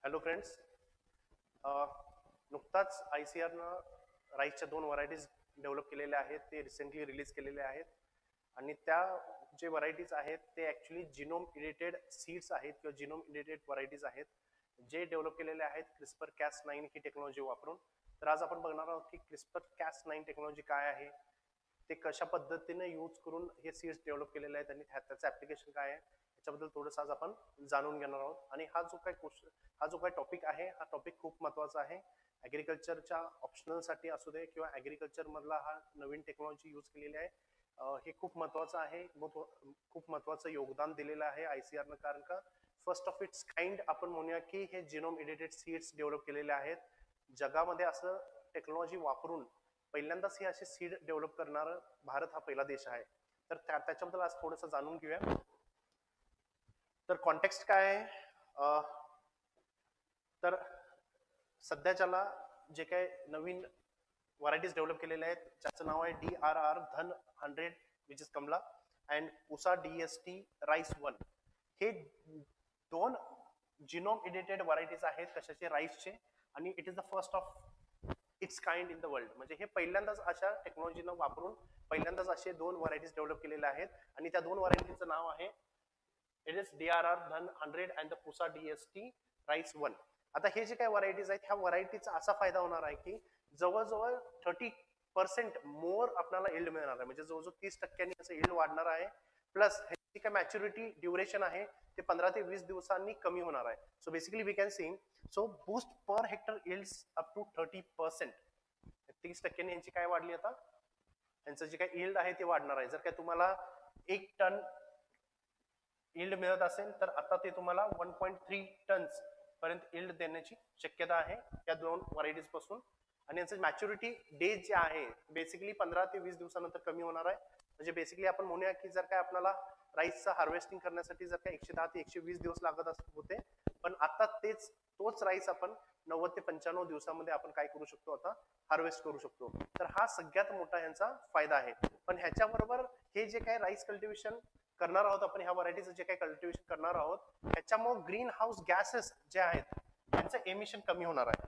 Hello friends, नुकताच ICRनं राईसच्या 2 varieties develop केलेल्या आहेत. ते रिसेंटली रिलीज केलेले आहेत आणि त्या जे व्हरायटीज आहेत ते ॲक्च्युली जिनोम एडिटेड सीड्स आहेत किंवा जिनोम एडिटेड व्हरायटीज आहेत जे डेव्हलप केलेले आहेत CRISPR-Cas9 ही टेक्नॉलॉजी वापरून. तर आज आपण बघणार आहोत की CRISPR-Cas9 टेक्नॉलॉजी काय आहे, ते कशा पद्धतीने यूज करून हे सीड्स डेव्हलप केलेले आहेत आणि त्याचं ॲप्लिकेशन काय आहे याच्याबद्दल थोडंसं आज आपण जाणून घेणार आहोत. आणि हा जो काही टॉपिक आहे हा टॉपिक खूप महत्त्वाचा आहे. ॲग्रिकल्चरच्या ऑप्शनलसाठी असू दे किंवा ॲग्रिकल्चर मधला हा नवीन टेक्नॉलॉजी यूज केलेली आहे, हे खूप महत्त्वाचं आहे. खूप महत्त्वाचं योगदान दिलेलं आहे ICRनं, कारण का फर्स्ट ऑफ इट्स काइंड आपण म्हणूया की हे जिनोम एडिटेड सीड्स डेव्हलप केलेले आहेत. जगामध्ये असं टेक्नॉलॉजी वापरून पहिल्यांदाच हे असे सीड डेव्हलप करणारा भारत हा पहिला देश आहे. तर त्याच्याबद्दल आज थोडंसं जाणून घेऊया. तर कॉन्टेक्स्ट काय आहे, तर सध्याच्याला जे काही नवीन व्हरायटीज डेव्हलप केलेल्या आहेत ज्याचं नाव आहे DRR Dhan 100 which is Kamala and Pusa DST rice 1. हे 2 जिनोम एडिटेड व्हरायटीज आहेत कशाचे, राईसचे, आणि it is the first of its kind in the world. म्हणजे हे पहिल्यांदाच अशा टेक्नॉलॉजीनं वापरून पहिल्यांदाच असे 2 व्हरायटीज डेव्हलप केलेल्या आहेत आणि त्या 2 व्हरायटीचं नाव आहे it is DRR Dhan 100 and the Pusa DST rice 1. आता हे जे काही व्हरायटीज आहेत ह्या व्हरायटीचा असा फायदा होणार आहे की जवळजवळ 30% मोर आपल्याला इल्ड मिळणार आहे. म्हणजे जवळजवळ 30% असं इल्ड वाढणार आहे. प्लस ह्याची काय मॅच्युरिटी ड्युरेशन आहे ते 15 ते 20 दिवसांनी कमी होणार आहे. So basically we can see boost per hectare yields up to 30%. 30% यांची काय वाढली, आता यांचं जे काही इल्ड आहे ते वाढणार आहे. जर काय तुम्हाला 1 टन इल्ड मिळत असेल तर आता ते तुम्हाला 1.3 टन्स पर्यंत इल्ड देण्याची शक्यता आहे या 2 व्हरायटीज पासून. आणि यांचं मॅच्युरिटी डेज जे आहे बेसिकली 15 ते 20 दिवसानंतर कमी होणार आहे. म्हणजे बेसिकली आपण म्हणूया की जर काय आपल्याला राईसचं हार्वेस्टिंग करण्यासाठी जर काय 110 ते 120 दिवस लागत होते, पण आता तोच राईस आपण 90 ते 95 दिवसामध्ये आपण काय करू शकतो, आता हार्वेस्ट करू शकतो. तर हा सगळ्यात मोठा यांचा फायदा आहे. पण ह्याच्याबरोबर हे जे काही राईस कल्टिव्हेशन करणार आहोत आपण, ह्या व्हरायटीचं जे काही कल्टिव्हेशन करणार आहोत ह्याच्यामुळे ग्रीन हाऊस गॅसेस जे आहेत यांचं एमिशन कमी होणार आहे.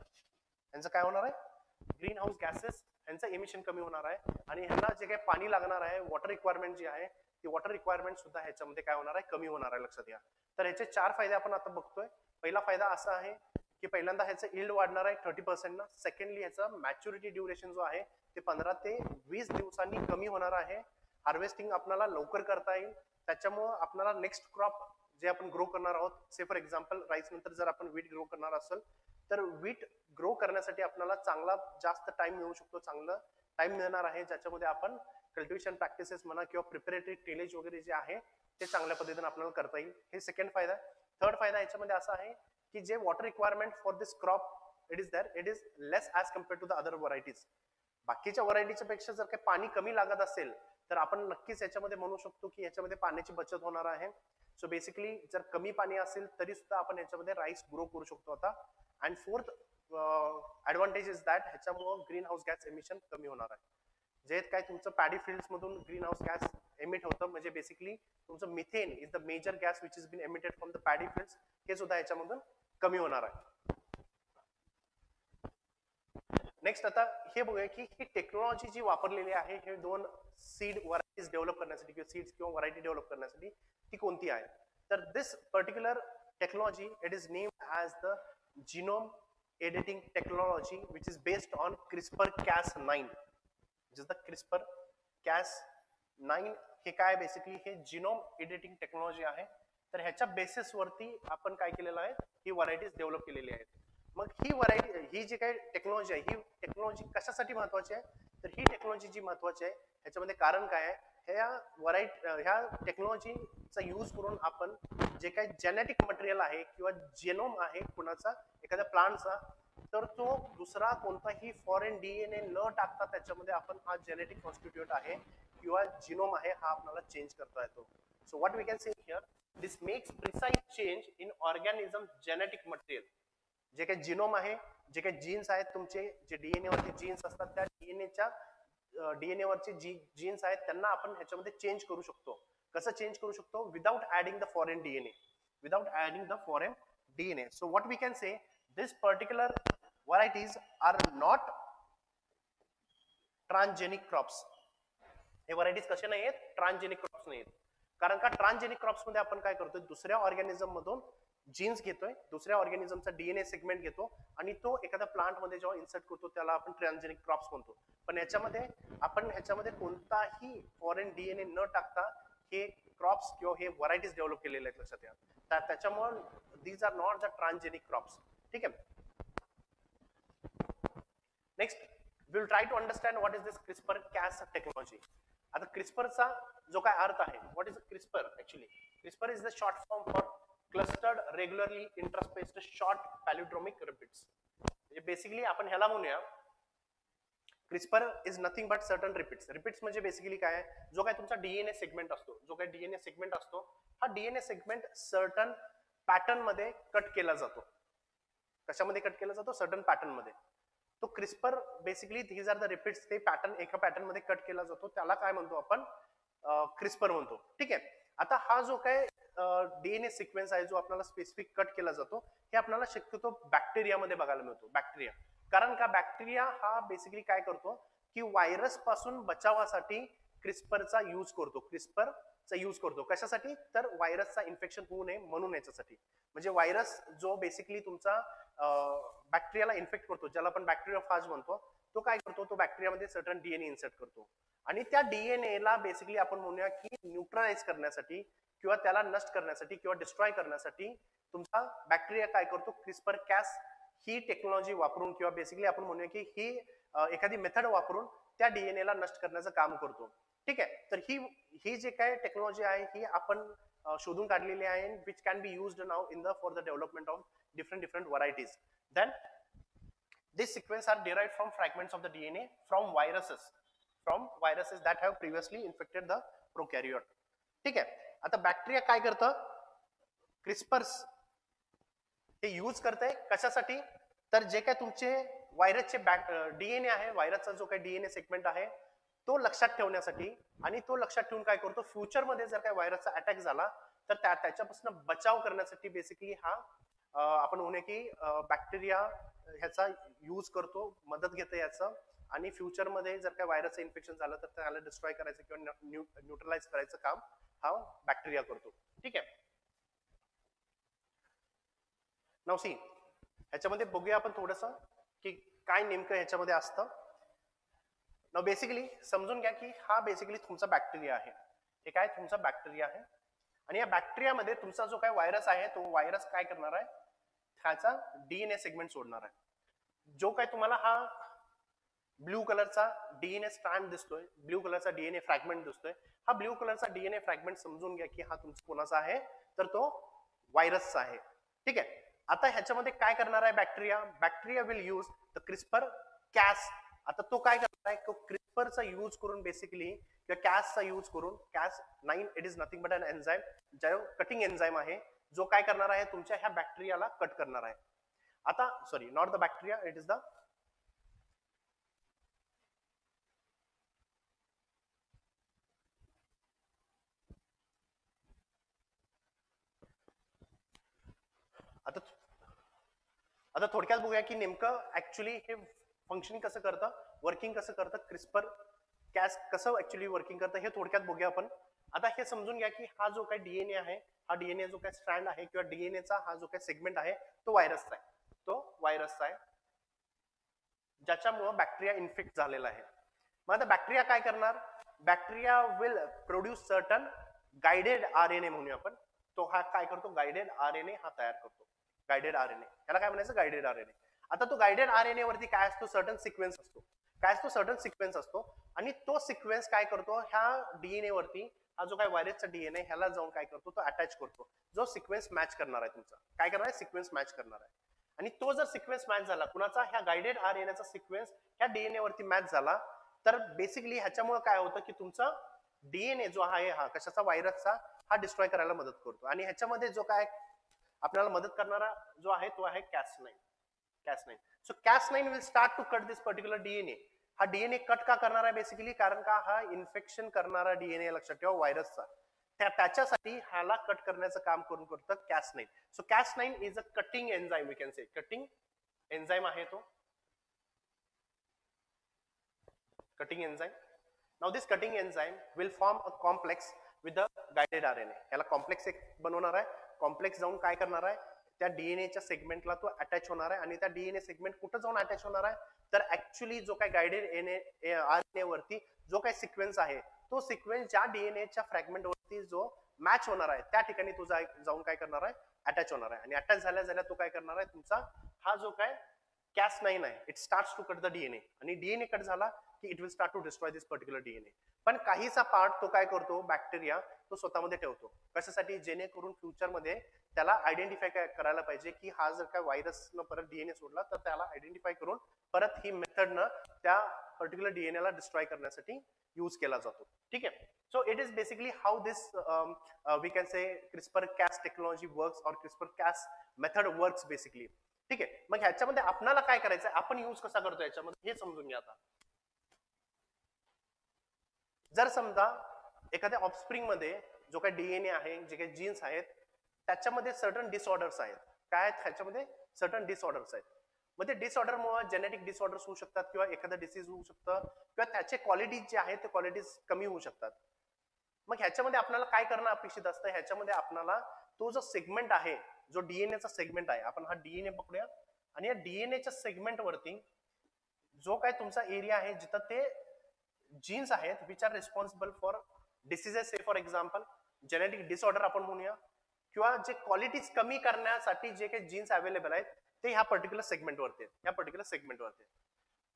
यांचं काय होणार आहे, ग्रीन हाऊस गॅसेस यांचं एमिशन कमी होणार आहे. आणि ह्यांना जे काही पाणी लागणार आहे, वॉटर रिक्वायरमेंट जी आहे ती वॉटर रिक्वायरमेंट सुद्धा ह्याच्यामध्ये काय होणार आहे, कमी होणार आहे. लक्षात घ्या. तर ह्याचे 4 फायदे आपण आता बघतोय. पहिला फायदा असा आहे की पहिल्यांदा ह्याचं इल्ड वाढणार आहे 30% ना. सेकंडली ह्याचा मॅच्युरिटी ड्युरेशन जो आहे ते 15 ते 20 दिवसांनी कमी होणार आहे. हार्वेस्टिंग आपल्याला लवकर करता येईल. त्याच्यामुळे आपल्याला नेक्स्ट क्रॉप जे आपण ग्रो करणार आहोत, से फॉर एक्झाम्पल राईस नंतर जर आपण वीट ग्रो करणार असेल तर वीट ग्रो करण्यासाठी आपल्याला चांगला जास्त टाइम मिळू शकतो, चांगलं टाइम मिळणार आहे, ज्याच्यामध्ये आपण कल्टिव्हेशन प्रॅक्टिसेस म्हणा किंवा प्रिपरेटरी टिलेज वगैरे जे आहे ते चांगल्या पद्धतीने आपल्याला करता येईल. हे सेकंड फायदा. थर्ड फायदा याच्यामध्ये असा आहे की जे water requirement for this crop it is less as compared to the other varieties. बाकीच्या व्हरायटीच्या पेक्षा जर काही पाणी कमी लागत असेल तर आपण नक्कीच याच्यामध्ये म्हणू शकतो की याच्यामध्ये पाण्याची बचत होणार आहे. सो बेसिकली जर कमी पाणी असेल तरी सुद्धा आपण याच्यामध्ये राईस ग्रो करू शकतो आता. And fourth advantage is that ह्याच्यामुळे ग्रीन हाऊस गॅस एमिशन कमी होणार आहे. जे काय तुमचं पॅडी फील्ड्स मधून ग्रीन हाऊस गॅस एमिट होतं, म्हणजे बेसिकली तुमचं methane is the major gas which is been emitted from the paddy fields, हे सुद्धा याच्यामधून कमी होणार आहे. नेक्स्ट आता हे बघूया की ही टेक्नॉलॉजी जी वापरलेली आहे हे 2 सीड व्हरायटीज डेव्हलप करण्यासाठी किंवा सीड्स किंवा व्हरायटी डेव्हलप करण्यासाठी ती कोणती आहे. तर this particular technology it is named as the genome editing technology which is based on CRISPR-Cas9. which is the CRISPR-Cas9. हे काय बेसिकली हे जिनोम एडिटिंग टेक्नॉलॉजी आहे. तर ह्याच्या बेसिसवरती आपण काय केलेलं आहे, ही व्हरायटीज डेव्हलप केलेली आहेत. मग ही जी काही टेक्नॉलॉजी आहे ही टेक्नॉलॉजी कशासाठी महत्वाची आहे, तर ही टेक्नॉलॉजी जी महत्वाची आहे ह्याच्यामध्ये कारण काय आहे, ह्या टेक्नॉलॉजीचा यूज करून आपण जे काही जेनेटिक मटेरियल आहे किंवा जेनोम आहे कुणाचा एखाद्या प्लांटचा, तर तो दुसरा कोणताही फॉरेन DNA न टाकता त्याच्यामध्ये आपण हा जेनेटिक कॉन्स्टिट्यूट आहे किंवा जिनोम आहे हा आपल्याला चेंज करता येतो. So what we can say here, this makes precise change in organism genetic material. जे काही जिनोम आहे, जे काही जीन्स आहेत तुमचे, जे DNA वरचे जीन्स असतात त्या DNA वरचे जीन्स आहेत त्यांना आपण ह्याच्यामध्ये चेंज करू शकतो. कसं चेंज करू शकतो, without adding the foreign DNA. DNA. So what we can say, this particular varieties are not transgenic crops. हे व्हरायटीज कसे नाही आहेत, ट्रान्सजेनिक क्रॉप्स नाही आहेत. कारण का ट्रान्सजेनिक क्रॉप्स मध्ये आपण काय करतोय, दुसऱ्या ऑर्गॅनिझम मधून जीन्स घेतोय, दुसऱ्या ऑर्गॅनिझमचा डीएनए सेगमेंट घेतो आणि तो एखाद्या प्लांट मध्ये जेव्हा इन्सर्ट करतो त्याला आपण ट्रान्सजेनिक क्रॉप्स म्हणतो. पण ह्याच्यामध्ये कोणताही फॉरेन डीएनए न टाकता हे क्रॉप्स किंवा हे व्हरायटीज डेव्हलप केलेले आहेत, लक्षात घ्या. त्याच्यामुळे these are not the transgenic crops. ठीक आहे. Next we will try to understand what is this CRISPR-Cas technology. आता क्रिस्परचा जो काय अर्थ आहे, what is CRISPR actually? CRISPR is the short form for clustered regularly interspaced short palindromic repeats. म्हणजे basically आपण ह्याला म्हणूया, CRISPR is nothing but certain repeats. Repeats म्हणजे बेसिकली काय आहे, जो काय तुमचा डीएनए सेगमेंट असतो, हा डीएनए सेगमेंट सर्टन पॅटर्न मध्ये कट केला जातो. कशामध्ये कट केला जातो? सर्टन पॅटर्न मध्ये. तो CRISPR basically these are the repeats. ते पॅटर्न एका पॅटर्न मध्ये कट केला जातो, त्याला काय म्हणतो आपण? क्रिस्पर म्हणतो. ठीक आहे. आता हा जो काय डीएनए सिक्वेन्स आहे जो आपल्याला स्पेसिफिक कट केला जातो, हे आपल्याला शक्यतो बॅक्टेरियामध्ये बघायला मिळतो. बॅक्टेरिया, कारण का बॅक्टेरिया हा बेसिकली काय करतो की व्हायरस पासून बचावासाठी क्रिस्परचा यूज करतो. कशासाठी? तर व्हायरसचा इन्फेक्शन होऊ नये म्हणून याच्यासाठी. म्हणजे व्हायरस जो बेसिकली तुमचा बॅक्टेरियाला इन्फेक्ट करतो, ज्याला आपण बॅक्टेरियोफाज म्हणतो, तो काय करतो? तो बॅक्टेरियामध्ये सर्टन डीएनए इन्सर्ट करतो आणि त्या डीएनए ला बेसिकली आपण म्हणूया की न्यूट्रलाइज करण्यासाठी किंवा त्याला नष्ट करण्यासाठी किंवा डिस्ट्रॉय करण्यासाठी तुमचा बॅक्टेरिया काय करतो? CRISPR-Cas ही टेक्नॉलॉजी वापरून किंवा बेसिकली आपण म्हणूया की ही एखादी मेथड वापरून त्या डीएनए ला नष्ट करण्याचं काम करतो. ठीक आहे. तर ही जे काय टेक्नॉलॉजी आहे ही आपण शोधून काढलेली आहे, which can be used now in the for the development of different varieties. Then this sequence are derived from fragments of the DNA from viruses that have previously infected the prokaryote. ठीक आहे. आता bacteria काय करतं? CRISPRs हे use करतंय कशासाठी? तर जे काय तुमचे व्हायरसचे डीएनए आहे, व्हायरसचा जो काही डीएनए सेगमेंट आहे तो लक्षात ठेवण्यासाठी, आणि तो लक्षात ठेवून काय करतो? फ्युचर मध्ये जर काय व्हायरसचा अटॅक झाला तर त्याच्यापासून बचाव करण्यासाठी बेसिकली हा आपण म्हणूया की बॅक्टेरिया ह्याचा यूज करतो, मदत घेते याचं, आणि फ्युचर मध्ये जर काय व्हायरसचं इन्फेक्शन झालं तर त्याला डिस्ट्रॉय करायचं किंवा न्यूट्रलाइज करायचं काम हा बॅक्टेरिया करतो. ठीक आहे. नाउ सी, ह्याच्यामध्ये बघूया आपण थोडंसं की काय नेमकं ह्याच्यामध्ये असतं. नाउ बेसिकली समजून घ्या की हा बेसिकली तुमचा बॅक्टेरिया आहे. हे काय? तुमचा बॅक्टेरिया आहे. आणि या बॅक्टेरियामध्ये तुमचा जो काय व्हायरस आहे तो व्हायरस काय करणार आहे? ह्याचा डीएनए सेगमेंट सोडणार आहे. जो काय तुम्हाला हा ब्ल्यू कलरचा डीएनए स्ट्रँड दिसतोय, ब्ल्यू कलरचा डीएनए फ्रॅगमेंट दिसतोय, हा ब्ल्यू कलरचा डीएनए फ्रॅगमेंट समजून घ्या की हा तुमचा कोणाचा आहे? तर तो व्हायरसचा आहे. ठीक आहे. आता ह्याच्यामध्ये काय करणार आहे bacteria will use the CRISPR-Cas. आता तो काय करणार आहे? तो क्रिस्परचा यूज करून बेसिकली किंवा कॅसचा यूज करून, Cas9 it is nothing but an enzyme, जो कटिंग एन्झाइम आहे, जो काय करणार आहे? तुमच्या ह्या बॅक्टेरियाला कट करणार आहे. आता sorry, not the bacteria, it is the आता थोडक्यात बघूया की नेमकं ऍक्च्युली हे फंक्शनिंग कसं करतं, वर्किंग कसं करतं, CRISPR-Cas कसं ऍक्च्युली वर्किंग करतं हे थोडक्यात बघूया आपण. आता हे समजून घ्या की हा जो काही डीएनए आहे, हा डीएनए जो काही स्ट्रँड आहे किंवा डीएनएचा हा जो काही सेगमेंट आहे तो व्हायरसचा आहे, ज्याच्यामुळे बॅक्टेरिया इन्फेक्ट झालेला आहे. मग आता बॅक्टेरिया काय करणार? Bacteria will produce certain guided RNA म्हणूया आपण. तो हा काय करतो? गाइडेड आरएनए हा तयार करतो. गाइडेड आरएनए, याला काय म्हणायचं? Guided RNA. आता तो गाइडेड आरएनए वरती काय असतो? सर्टन सिक्वेन्स असतो. काय असतो? सर्टन सिक्वेन्स असतो. आणि तो सिक्वेन्स काय करतो? ह्या डीएनए वरती, हा जो काय व्हायरसचा डीएनए ह्याला जाऊन काय करतो? तो अटॅच करतो. जो सिक्वेन्स मॅच करणार आहे तुमचा, काय करणार आहे? सिक्वेन्स मॅच करणार आहे. आणि तो जर सिक्वेन्स मॅच झाला कुणाचा? ह्या गाइडेड आरएनएचा सिक्वेन्स ह्या डीएनए वरती मॅच झाला तर बेसिकली ह्याच्यामुळे काय होतं की तुमचा डीएनए जो आहे हा कशाचा? व्हायरसचा, हा डिस्ट्रॉय करायला मदत करतो. आणि ह्याच्यामध्ये जो काय आपल्याला मदत करणारा जो आहे तो आहे Cas9. So Cas9 will start to cut this particular DNA. हा डीएनए कट का करणार आहे बेसिकली? कारण का हा इन्फेक्शन करणारा डीएनए, लक्षात ठेवा, व्हायरसचा. त्याच्यासाठी ह्याला कट करण्याचं काम करून करतं Cas9. So Cas9 is a cutting enzyme, we can say cutting enzyme आहे तो, cutting enzyme. Now this cutting enzyme will form a complex with the guided RNA. याला कॉम्प्लेक्स एक बनवणार आहे. कॉम्प्लेक्स जाऊन काय करणार आहे, त्या डीएनएच्या सेगमेंटला तो अटॅच होणार आहे. आणि त्या डीएनए सेगमेंट कुठं जाऊन अटॅच होणार आहे, तर ऍक्च्युली जो काय गाइडेड आरएनए वरती जो काय सिक्वेन्स आहे, तो सिक्वेन्स ज्या डीएनएच्या फ्रॅगमेंट वरती जो मॅच होणार आहे त्या ठिकाणी तो जाऊन काय करणार आहे, अटॅच होणार आहे. आणि अटॅच झाल्या तो काय करणार आहे, तुमचा हा जो काय Cas9 आहे, it starts to cut the DNA. आणि डीएनए कट झाला की it will start to destroy this particular DNA. पण काहीचा पार्ट तो काय करतो, बॅक्टेरिया तो स्वतःमध्ये ठेवतो. कशासाठी, जेणेकरून फ्युचरमध्ये त्याला आयडेंटिफाय करायला पाहिजे की हा जर काय व्हायरसनं परत डीएनए सोडला तर त्याला आयडेंटिफाय करून परत ही मेथडनं त्या पर्टिक्युलर डीएनएला डिस्ट्रॉय करण्यासाठी यूज केला जातो. ठीक आहे. So it is basically how this we can say CRISPR-Cas technology works और CRISPR-Cas मेथड वर्क्स बेसिकली. ठीक आहे. मग ह्याच्यामध्ये आपल्याला काय करायचं, आपण यूज कसा करतो याच्यामध्ये हे समजून घ्या. आता जर समजा एखाद्या ऑफस्प्रिंग मध्ये जो काही डीएनए आहे, जे काही जीन्स आहेत, त्याच्यामध्ये सर्टन डिसऑर्डर्स आहेत. काय आहेत ह्याच्यामध्ये, सर्टन डिसऑर्डर्स आहेत. मग ते डिसऑर्डरमुळे जेनेटिक डिसऑर्डर्स होऊ शकतात किंवा एखादं डिसीज होऊ शकतं किंवा त्याचे क्वालिटीज जे आहेत ते क्वालिटीज कमी होऊ शकतात. मग ह्याच्यामध्ये आपल्याला काय करणं अपेक्षित असतं, ह्याच्यामध्ये आपल्याला तो जो सेगमेंट आहे, जो डीएनएचा सेगमेंट आहे, आपण हा डीएनए पकडूया आणि या डीएनएच्या सेगमेंट वरती जो काय तुमचा एरिया आहे जिथं ते जीन्स आहेत which R responsible for diseases, for example genetic disorder आपण म्हणूया, किंवा जे क्वालिटीज कमी करण्यासाठी जे काही जीन्स अवेलेबल आहेत ते ह्या पर्टिक्युलर सेगमेंटवरती आहेत, ह्या पर्टिक्युलर सेगमेंटवरती.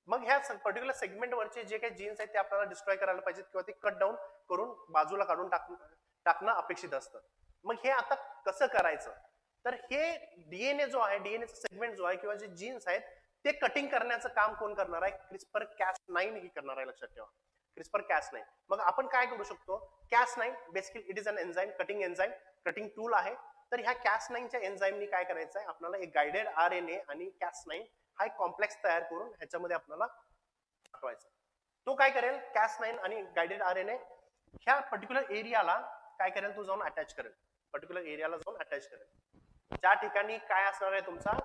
मग ह्या पर्टिक्युलर सेगमेंटवरचे जे काही जीन्स आहेत ते आपल्याला डिस्ट्रॉय करायला पाहिजेत किंवा ते कट डाऊन करून बाजूला काढून टाकणं अपेक्षित असतं. मग हे आता कसं करायचं, तर हे डीएनए जो आहे, डीएनएचा सेगमेंट जो आहे किंवा जे जीन्स आहेत ते कटिंग करण्याचं काम कोण करणार आहे, CRISPR-Cas9 ही करणार आहे, लक्षात ठेवा. CRISPR-Cas9. मग आपण काय करू शकतो, Cas9 basically it is an enzyme, cutting enzyme, cutting tool आहे. तर ह्या Cas9च्या एन्झाइमनी काय करायचं आहे, आपल्याला एक गाइडेड आरएनए आणि Cas9 हा एक कॉम्प्लेक्स तयार करून ह्याच्यामध्ये आपल्याला पाठवायचा. तो काय करेल, Cas9 आणि गाइडेड आरएनए ह्या पर्टिक्युलर एरियाला काय करेल, तो जाऊन अटॅच करेल, पर्टिक्युलर एरियाला जाऊन अटॅच करेल. ज्या ठिकाणी काय असणार आहे, तुमचा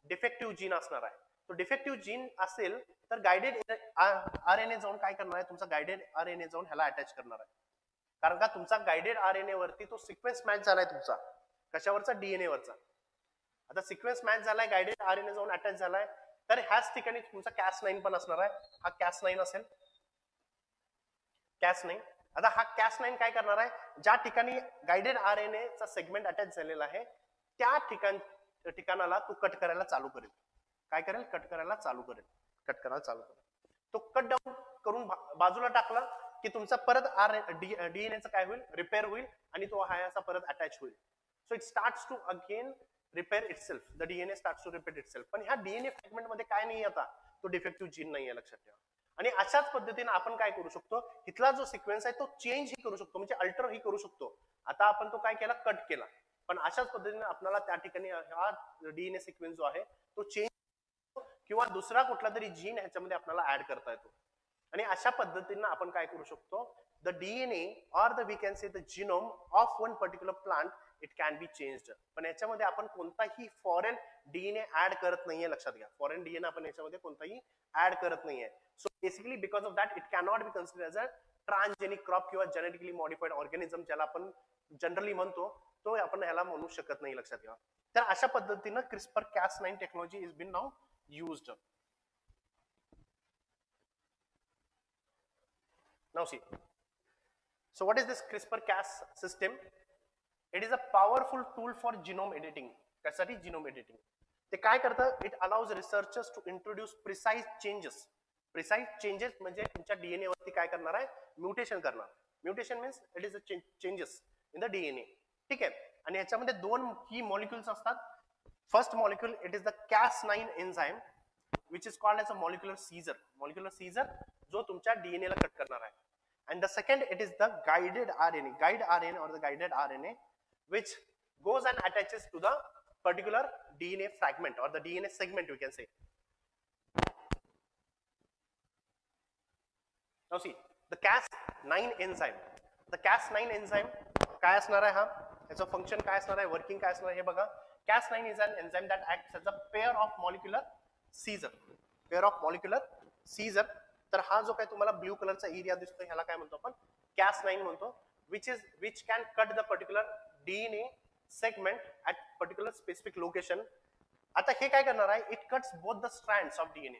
डिफेक्टिव्ह जीन असणार आहे. तो डिफेक्टिव्ह जीन असेल तर गाइडेड आरएनए जाऊन काय करणार आहे, तुमचा गाइडेड आरएनए जाऊन ह्याला अटॅच करणार आहे. कारण का तुमचा गाइडेड आरएनए वरती तो सिक्वेन्स मॅच झालाय तुमचा, कशावरचा, डीएनए वरचा. आता सिक्वेन्स मॅच झालाय, गाइडेड आरएनए जाऊन अटॅच झालाय, तर ह्याच ठिकाणी तुमचा Cas9 पण असणार आहे. हा Cas9 असेल, Cas9. आता हा Cas9 काय करणार आहे, ज्या ठिकाणी गाइडेड आरएनए चा सेगमेंट अटॅच झालेला आहे त्या ठिकाणाला तो कट करायला चालू करेल. काय करेल, कट करायला चालू करेल, कट करायला चालू करेल. तो कट डाऊन करून बाजूला टाकला की तुमचा परत डीएनएचा काय होईल, रिपेअर होईल आणि तो हा असा परत अटॅच होईल. So it starts to again repair itself, the DNA starts to repair itself. पण ह्या डीएनए फ्रॅगमेंट मध्ये काय नाही, आता तो डिफेक्टिव्ह जीन नाहीये, लक्षात ठेवा. आणि अशाच पद्धतीने आपण काय करू शकतो, इथला जो सिक्वेन्स आहे तो चेंज ही करू शकतो, म्हणजे अल्टर ही करू शकतो. आता आपण तो काय केला, कट केला, पण अशाच पद्धतीने आपल्याला त्या ठिकाणी हा डीएनए सिक्वेन्स जो आहे तो चेंज किंवा दुसरा कुठला तरी जीन ह्याच्यामध्ये आपल्याला ऍड करता येतो. आणि अशा पद्धतीने आपण काय करू शकतो, the DNA or the we can say the genome of one particular plant it can be changed. पण याच्यामध्ये आपण कोणताही फॉरेन डीएनए ऍड करत नाहीये, लक्षात घ्या. फॉरेन डीएनए आपण याच्यामध्ये कोणताही ऍड करत नाहीये. So basically because of that it cannot be considered as a transgenic crop किंवा जेनेटिकली मॉडिफाईड ऑर्गॅनिझम, ज्याला आपण जनरली म्हणतो, तो आपण ह्याला म्हणू शकत नाही, लक्षात घ्या. तर अशा पद्धतीनं CRISPR-Cas9 technology is been now used. Now see, so what is this CRISPR-Cas system? It is a powerful tool for genome editing. कशासाठी, genome editing. ते काय करतं, it allows researchers to introduce precise changes. Precise changes म्हणजे तुमच्या DNA वरती काय करणार आहे, म्युटेशन करणार. Mutation means it is a changes in the DNA. ठीक आहे. आणि याच्यामध्ये दोन की मॉलिक्युल्स असतात. First molecule, it is the Cas9 enzyme, which is called as a molecular seizure. Molecular seizure, जो तुमच्या डीएनए ला कट करणार आहे. And the second, it is the guided RNA, guide RNA or the guided RNA, which goes and attaches to the particular DNA fragment or the DNA segment, we can say. Now see, the Cas9 enzyme. The Cas9 enzyme काय असणार आहे हा, याचं function काय असणार आहे, working काय असणार आहे हे बघा. Cas9 is an enzyme that acts as a pair of molecular seizure. Pair of molecular seizure. तर हा जो काय तुम्हाला ब्ल्यू कलरचा एरिया दिसतो ह्याला काय म्हणतो आपण, Cas9 म्हणतो, which can cut the particular DNA segment at particular specific location. आता हे काय करणार आहे, it cuts both the strands of DNA.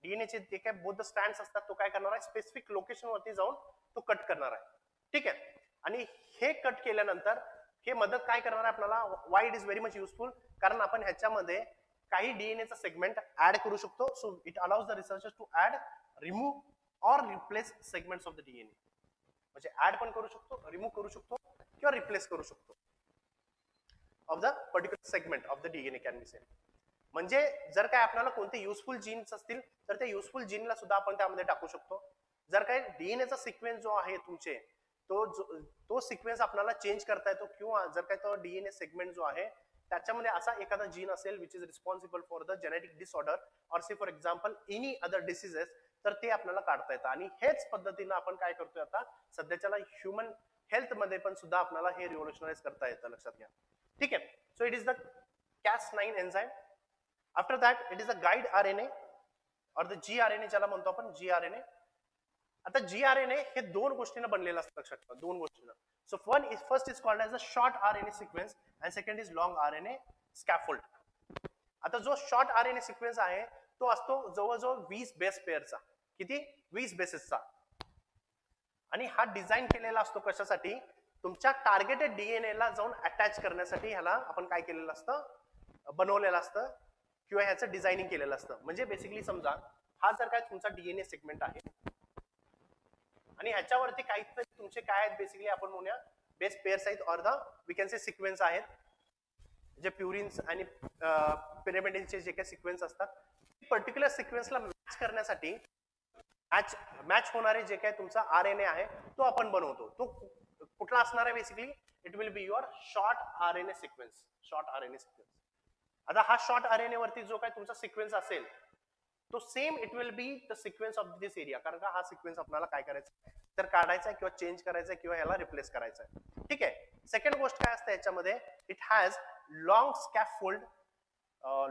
डीएनएचे जे काय बोथ द स्ट्रँड्स असतात तो काय करणार आहे, स्पेसिफिक लोकेशन वरती जाऊन तो कट करणार आहे. ठीक आहे. आणि हे कट केल्यानंतर हे मदत काय करणार आहे आपल्याला, why it is very much useful, कारण आपण ह्याच्यामध्ये काही डीएनएचा सेगमेंट ऍड करू शकतो. So it allows the researchers to add, remove or replace segments of the DNA. म्हणजे ऍड पण करू शकतो, रिमूव्ह करू शकतो किंवा रिप्लेस करू शकतो of the particular segment of the DNA can be said. म्हणजे जर काय आपल्याला कोणते युजफुल जीन्स असतील तर त्या युजफुल जीनला सुद्धा आपण त्यामध्ये टाकू शकतो. जर काय डीएनएचा सिक्वेन्स जो आहे तुमचे तो सिक्वेन्स आपल्याला चेंज करता येतो, किंवा जर काय तो डीएनए सेगमेंट जो आहे त्याच्यामध्ये असा एखादा जीन असेल which is responsible for the genetic disorder or say for example any other diseases, तर ते आपल्याला काढता येतं. आणि हेच पद्धतीनं आपण काय करतोय आता सध्याच्याला ह्युमन हेल्थ मध्ये पण सुद्धा आपल्याला हे रिव्होल्युशनाइज करता येतं, लक्षात घ्या. ठीक आहे. So it is the Cas9 enzyme. After that it is a guide RNA और द जीआरएनए ज्याला म्हणतो आपण जीआरएनए. आता जीआरएनए हे दोन गोष्टींना बनलेलं असतं, लक्षात ठेवा, दोन गोष्टींना. So first is called as a short RNA sequence and second is long RNA scaffold. आता जो शॉर्ट आरएनए सिक्वेन्स आहे तो असतो जवळजवळ 20 बेस पेअरचा. किती? 20 बेसेसचा. आणि हा डिझाईन केलेला असतो कशासाठी, तुमच्या टार्गेटेड डीएनए ला जाऊन अटॅच करण्यासाठी. ह्याला आपण काय केलेलं असतं, बनवलेलं असतं किंवा ह्याचं डिझायनिंग केलेलं असतं. म्हणजे बेसिकली समजा हा जर काय तुमचा डीएनए सेगमेंट आहे आणि ह्याच्यावरती काहीतरी तुमचे काय आहेत, बेसिकली आपण म्हणूया बेस पेअर्स आहेत or the we can say sequence आहेत, जे प्युरिन्स आणि पिरिमिडिनचे जे काही सिक्वेन्स असतात, पर्टिक्युलर सिक्वेन्सला मॅच करण्यासाठी मॅच होणारे जे काही तुमचा आरएनए आहे तो आपण बनवतो. तो कुठला असणार आहे, basically it will be your short RNA sequence. Short RNA sequence. आता हा शॉर्ट आरएनए वरती जो काय तुमचा सिक्वेन्स असेल तो same it will be the sequence of this area. कारण का हा सिक्वेन्स आपल्याला काय करायचा तर काढायचा किंवा चेंज करायचा किंवा ह्याला रिप्लेस करायचा. ठीक आहे. सेकंड गोष्ट काय असते याच्यामध्ये, it has long scaffold,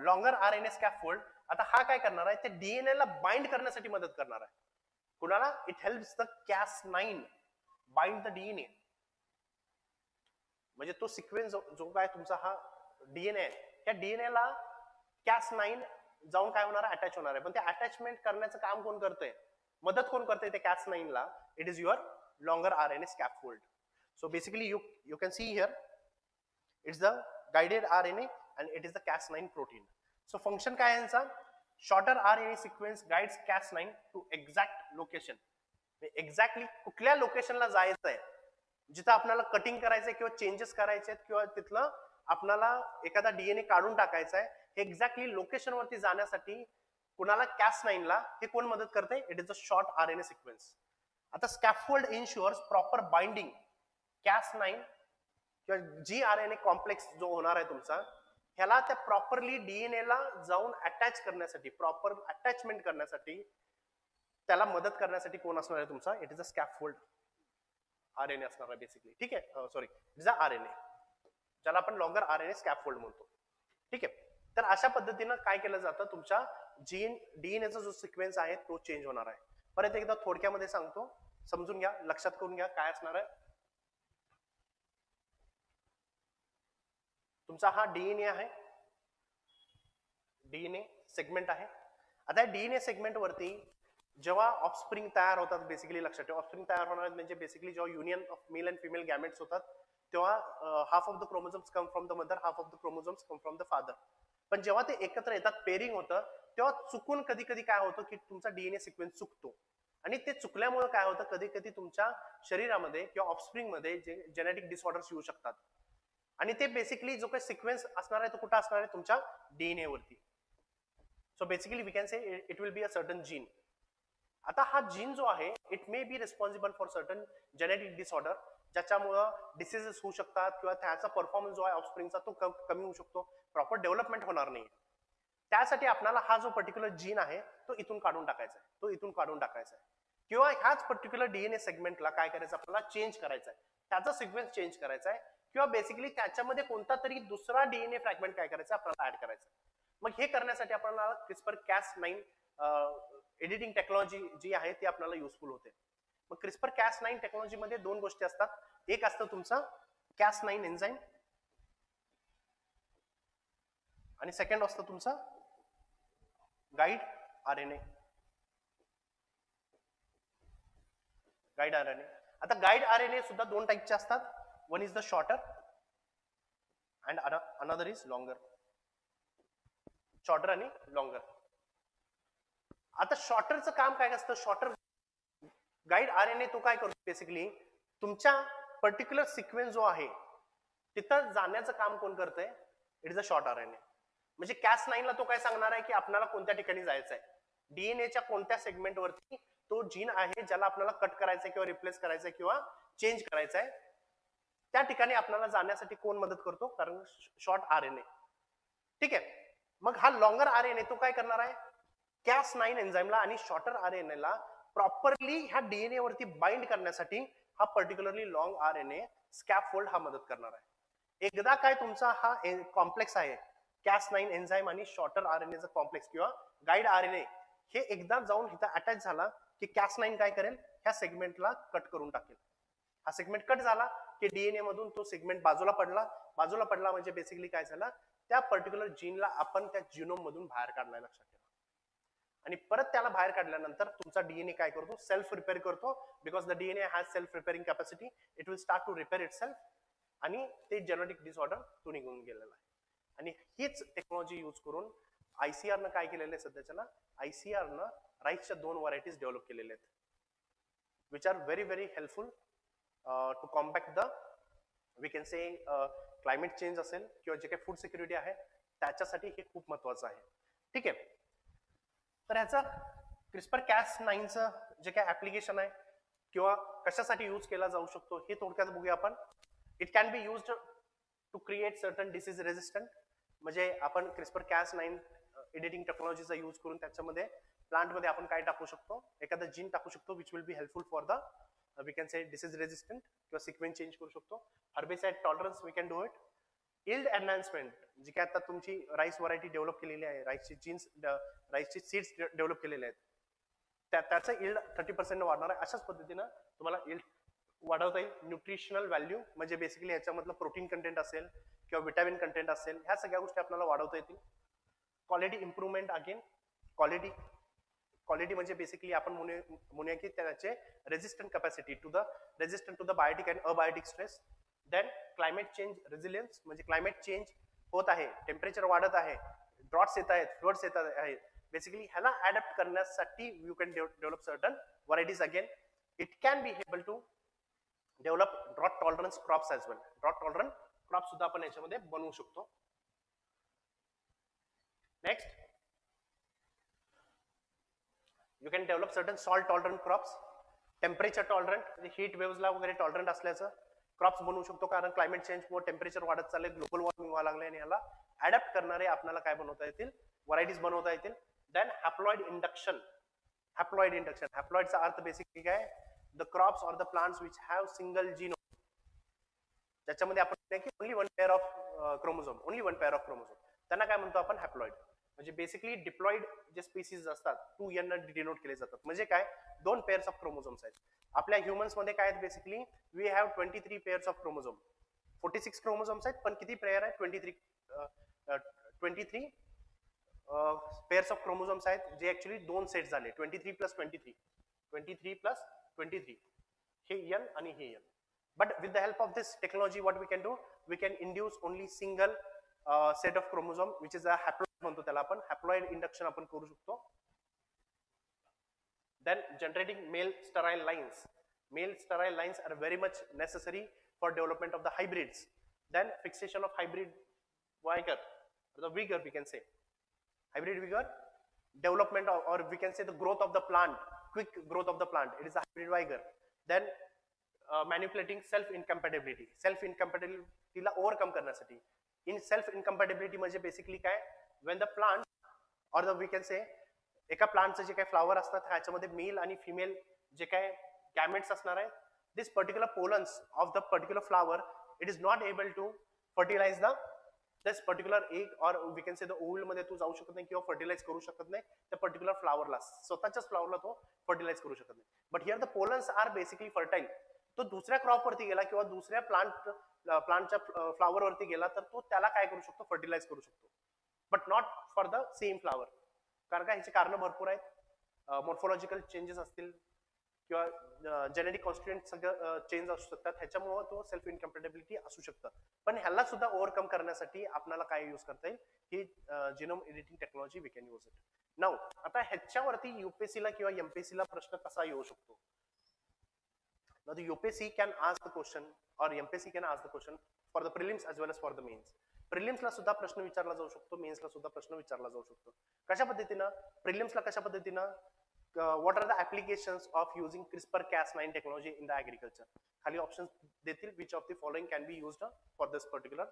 longer RNA scaffold. आता हा काय करणार आहे, ते डीएनए ला बाइंड करण्यासाठी मदत करणार आहे. कुणाला? It helps the Cas9 bind the DNA. म्हणजे तो सिक्वेन्स जो काय तुमचा हा डीएनए आहे त्या डीएनए ला Cas9 जाऊन काय होणार आहे, अटॅच होणार आहे. पण ते अटॅचमेंट करण्याचं काम कोण करतंय, मदत कोण करतंय ते Cas9 ला, it is your longer RNA scaffold. So basically you can see here it's the guided RNA and it is the Cas9 protein. सो फंक्शन काय आहे यांचा, shorter RNA sequence guides Cas9 to exact location. Exactly कुठल्या लोकेशनला जायचं आहे, जिथं आपल्याला कटिंग करायचंय किंवा चेंजेस करायचे आहेत किंवा तिथलं आपल्याला एखादा डीएनए काढून टाकायचा आहे, हे एक्झॅक्टली लोकेशन वरती जाण्यासाठी कुणाला Cas9 ला हे कोण मदत करते, it is a short RNA sequence. आता स्कॅफोल्ड इन्शुअर्स प्रॉपर बाइंडिंग Cas9 किंवा जीआरएनए कॉम्प्लेक्स जो होणार आहे तुमचा, ह्याला त्या प्रॉपरली डीएनए ला जाऊन अटॅच करण्यासाठी, प्रॉपर अटॅचमेंट करण्यासाठी, त्याला मदत करण्यासाठी कोण असणार आहे तुमचा, it is a scaffold RNA असणार आहे बेसिकली. ठीक आहे. Sorry, it is a RNA, ज्याला आपण लॉंगर आरएनए स्कॅफोल्ड म्हणतो. ठीक आहे. तर अशा पद्धतीनं काय केलं जातं, तुमच्या डीएनएचा जो सिक्वेन्स आहे तो चेंज होणार आहे. परत एकदा थोडक्यामध्ये सांगतो, समजून घ्या, लक्षात करून घ्या काय असणार आहे. तुमचा हा डीएनए आहे, डीएनए सेगमेंट आहे. आता डीएनए सेगमेंट वरती जेव्हा ऑफस्प्रिंग तयार होतात, बेसिकली लक्षात ठेवा, ऑफस्प्रिंग तयार होणार म्हणजे बेसिकली जेव्हा union of male and female gametes होतात तेव्हा half of the chromosomes come from the mother, half of the chromosomes come from the father. पण जेव्हा ते एकत्र येतात, पेरिंग होतं, तेव्हा चुकून कधी कधी काय होतं की तुमचा डीएनए सिक्वेन्स चुकतो. आणि ते चुकल्यामुळे काय होतं, कधी कधी तुमच्या शरीरामध्ये किंवा ऑफस्प्रिंग मध्ये जेनेटिक डिसऑर्डर्स येऊ शकतात. आणि ते बेसिकली जो काही सिक्वेन्स असणार आहे तो कुठं असणार आहे, तुमच्या डीएनए वरती. So basically we can say it will be a certain gene. आता हा जीन जो आहे it may be responsible for certain genetic disorder, ज्याच्यामुळं डिसीजेस होऊ शकतात किंवा त्याचा परफॉर्मन्स जो आहे ऑफस्प्रिंगचा तो कमी होऊ शकतो, प्रॉपर डेव्हलपमेंट होणार नाही. त्यासाठी आपल्याला हा जो पर्टिक्युलर जीन आहे तो इथून काढून टाकायचा आहे, किंवा ह्याच पर्टिक्युलर डीएनए सेगमेंटला काय करायचं, आपल्याला चेंज करायचं आहे. त्याचा सिक्वेन्स चेंज करायचा आहे किंवा बेसिकली त्याच्यामध्ये कोणता तरी दुसरा डीएनए फ्रॅगमेंट काय करायचा आपल्याला ऍड करायचा. मग हे करण्यासाठी आपल्याला क्रिस्पर कॅस9 एडिटिंग टेक्नॉलॉजी जी आहे ती आपल्याला युजफुल होते. मग क्रिस्पर कॅस9 टेक्नॉलॉजी मध्ये दोन गोष्टी असतात. एक असतं तुमचं कॅस9 एन्झाईम आणि सेकंड असतं तुमचं गाईड आरएनए. Guide RNA. आता गाईड आरएनए सुद्धा दोन टाईपचे असतात. One is the shorter and another is longer. Shorter आणि लॉंगर. आता शॉर्टरचं काम काय असतं? शॉर्टर गाईड आरएनए तो काय करतो बेसिकली तुमच्या पर्टिक्युलर सिक्वेन्स जो आहे तिथं जाण्याचं काम कोण करतंय? It is a short RNA. म्हणजे कॅस9 ला तो काय सांगणार आहे की आपल्याला कोणत्या ठिकाणी जायचं आहे, डीएनएच्या कोणत्या सेगमेंटवरती तो जीन आहे ज्याला आपल्याला कट करायचं किंवा रिप्लेस करायचं किंवा चेंज करायचं आहे, त्या ठिकाणी आपल्याला जाण्यासाठी कोण मदत करतो? कारण शॉर्ट आरएनए. ठीक आहे. मग हा लॉंगर आरएनए तो काय करणार आहे? कॅस9 एन्झाईमला आणि शॉर्टर आरएनएला प्रॉपरली ह्या डीएनए वरती बाइंड करण्यासाठी हा पर्टिक्युलरली लॉंग आरएनए स्कॅफोल्ड हा मदत करणार आहे. एकदा काय तुमचा हा कॉम्प्लेक्स आहे कॅस9 एन्झाईम आणि शॉर्टर आरएनएचा कॉम्प्लेक्स किंवा गाईड आरएनए हे एकदा जाऊन इथं अटॅच झाला की कॅस9 काय करेल? ह्या सेगमेंटला कट करून टाकेल. हा सेगमेंट कट झाला की डीएनए मधून तो सेगमेंट बाजूला पडला म्हणजे बेसिकली काय झालं? त्या पर्टिक्युलर जीनला आपण त्या जिनोम मधून बाहेर काढलाय, लक्षात ठेवा. आणि परत त्याला बाहेर काढल्यानंतर तुमचा डीएनए काय करतो? सेल्फ रिपेअर करतो. Because the DNA has self repairing capacity. It will start to repair itself आणि ते जेनेटिक डिसऑर्डर तो निघून गेलेला आहे. आणि हीच टेक्नॉलॉजी यूज करून आयसीआरनं काय केलेलं आहे सध्याच्याला? आयसीआरनं राईसच्या दोन व्हरायटीज डेव्हलप केलेल्या आहेत which are very very helpful to combat the we can say climate change असेल किंवा जे काही फूड सिक्युरिटी आहे त्याच्यासाठी हे खूप महत्वाचं आहे. ठीक आहे. तर ह्याचा क्रिस्पर कॅस9चं जे काही ऍप्लिकेशन आहे किंवा कशासाठी यूज केला जाऊ शकतो हे थोडक्यात बघूया आपण. It can be used to create certain disease resistant. म्हणजे आपण क्रिस्पर कॅस9 एडिटिंग टेक्नॉलॉजीचा यूज करून त्याच्यामध्ये प्लांटमध्ये आपण काय टाकू शकतो? एखादा जीन टाकू शकतो which will be helpful for the we can say disease resistant किंवा सिक्वेन्स चेंज करू शकतो. Herbicide tolerance we can do it. Yield enhancement जी काय आता तुमची राईस व्हरायटी डेव्हलप केलेली आहे, राईसची जीन्स राईसची सीड्स डेव्हलप केलेले आहेत, त्याचं यील्ड 30% वाढणार आहे. अशाच पद्धतीनं तुम्हाला यील्ड वाढवता येईल. न्यूट्रिशनल व्हॅल्यू म्हणजे बेसिकली याच्यामधलं प्रोटीन कंटेंट असेल किंवा विटॅमिन कंटेंट असेल, ह्या सगळ्या गोष्टी आपल्याला वाढवता येतील. Quality improvement. अगेन क्वालिटी म्हणजे बेसिकली आपण म्हणूया की त्याचे resistant capacity to the biotic and abiotic stress. Then climate change resilience म्हणजे क्लायमेट चेंज होत आहे, टेम्परेचर वाढत आहे, ड्रॉट्स येत आहेत, फ्लड्स येत आहेत, बेसिकली ह्याला अडॅप्ट करण्यासाठी you can develop certain varieties. Again it can be able to develop drought tolerance crops as well. Drought tolerance crop सुद्धा आपण याच्यामध्ये बनवू शकतो. Next you can develop certain salt tolerant crops. Temperature tolerant म्हणजे heat वेव्हजला वगैरे tolerant असल्याचं crops बनवू शकतो. कारण क्लायमेट चेंज व टेम्परेचर वाढत चालले, ग्लोबल वॉर्मिंग व्हायला लागले आणि याला अडॅप्ट करणारे आपल्याला काय बनवता येतील? व्हरायटीज बनवता येतील. Then haploid induction. हॅप्लॉइडचा अर्थ बेसिकली काय? The crops or the plants which have single genome, ज्याच्यामध्ये आपण की only one pair of chromosome, त्यांना काय म्हणतो आपण? हॅप्लॉइड. म्हणजे बेसिकली डिप्लॉइड जे स्पीसीज असतात 2n न डिनोट केले जातात. म्हणजे काय? 2 पेअर्स ऑफ क्रोमोझोम्स आहेत. आपल्या ह्युमन्स मध्ये काय आहेत? Basically we have 23 pairs of chromosome. 46 chromosomes आहेत पण किती पेअर आहेत? 23 पेअर्स ऑफ क्रोमोझोम्स आहेत जे ऍक्च्युली 2 सेट झाले. 23 प्लस 23 हे n आणि हे n. But with the help of this technology what we can do? We can induce only single set of chromosome which is a haploid म्हणतो त्याला आपण. Haploid induction आपण करू शकतो. Then generating male sterile lines. Male sterile lines are very much necessary for development of the hybrids. Then fixation of hybrid vigor, the vigor we can say. Hybrid vigor, development or we can say the growth of the plant, quick growth of the plant. It is a hybrid vigor. Then manipulating self incompatibility. Self incompatibility ला overcome करण्यासाठी. In self incompatibility म्हणजे basically काय? When the plant or the we can say एका प्लांटचं जे काही flower असतात ह्याच्यामध्ये mail आणि फिमेल जे काय गॅमेट्स असणार आहेत this particular pollens of the particular flower, it is not able to fertilize the this particular egg, or we can say the ovule मध्ये तो जाऊ शकत नाही किंवा फर्टिलाइज करू शकत नाही त्या पर्टिक्युलर फ्लावरला, स्वतःच्याच फ्लावरला तो फर्टिलाइज करू शकत नाही. But here the pollens are basically fertile. तो दुसऱ्या क्रॉप वरती गेला किंवा दुसऱ्या प्लांटच्या फ्लावर वरती गेला तर तो त्याला काय करू शकतो, फर्टिलाइज करू शकतो, but not for the same flower. कारण का ह्याची कारण भरपूर आहेत. मॉर्फोलॉजिकल चेंजेस असतील किंवा जेनेटिक कॉन्स्टिट्युएंट सगळं चेंज असू शकतात, ह्याच्यामुळे तो सेल्फ इनकम्पॅटेबिलिटी असू शकतं. पण ह्याला सुद्धा ओव्हरकम करण्यासाठी आपल्याला काय यूज करता येईल, ही genome editing technology we can use it. Now आता ह्याच्यावरती युपीएससीला किंवा एमपीएससीला प्रश्न कसा येऊ शकतो. Now the UPSC can ask the question or MPSC can ask the question for the prelims as well as for the mains. प्रिलिम्सला सुद्धा प्रश्न विचारला जाऊ शकतो, मेन्सला सुद्धा प्रश्न विचारला जाऊ शकतो. कशा पद्धतीनं प्रिलिम्सला कशा पद्धतीनं what are the applications of using CRISPR-Cas9 technology in the agriculture. खाली ऑप्शन्स देतील, which of the following can be used for this particular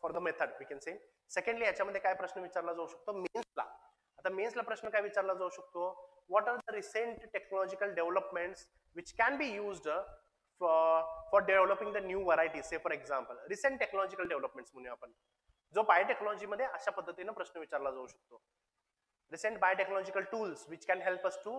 for the method we can say. Secondly याच्यामध्ये काय प्रश्न विचारला जाऊ शकतो मेन्सला. आता मेन्सला प्रश्न काय विचारला जाऊ शकतो, what are the recent technological developments which can be used for developing the new varieties. say for example recent technological developments म्हणूया आपण, जो बायोटेक्नॉलॉजी मध्ये अशा पद्धतीने प्रश्न विचारला जाऊ शकतो. recent biotechnological tools which can help us to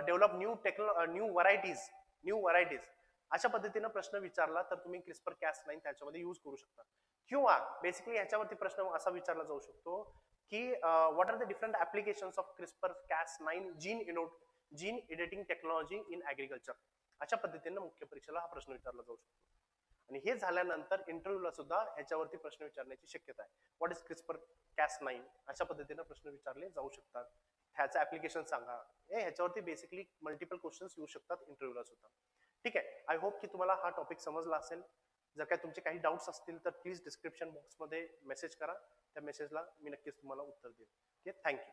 develop new varieties अशा पद्धतीने प्रश्न विचारला तर तुम्ही CRISPR-Cas9 त्याच्यामध्ये यूज करू शकता. किंवा बेसिकली ह्याच्यावरती प्रश्न असा विचारला जाऊ शकतो की what are the different applications of CRISPR-Cas9 gene editing technology in agriculture. अशा पद्धतीने मुख्य परीक्षेला हा प्रश्न विचारला जाऊ शकतो. आणि हे झाल्यानंतर इंटरव्ह्यूला सुद्धा ह्याच्यावरती प्रश्न विचारण्याची शक्यता आहे. व्हॉट इज CRISPR-Cas9 अशा पद्धतीने प्रश्न विचारले जाऊ शकतात. ह्याचं ऍप्लिकेशन सांगा, ह्याच्यावरती बेसिकली मल्टिपल क्वेश्चन्स येऊ शकतात इंटरव्ह्यूला सुद्धा. ठीक आहे, आय होप की तुम्हाला हा टॉपिक समजला असेल. जर काय तुमचे काही डाऊट्स असतील तर प्लीज डिस्क्रिप्शन बॉक्समध्ये मेसेज करा, त्या मेसेजला मी नक्कीच तुम्हाला उत्तर देईन. Okay, thank you.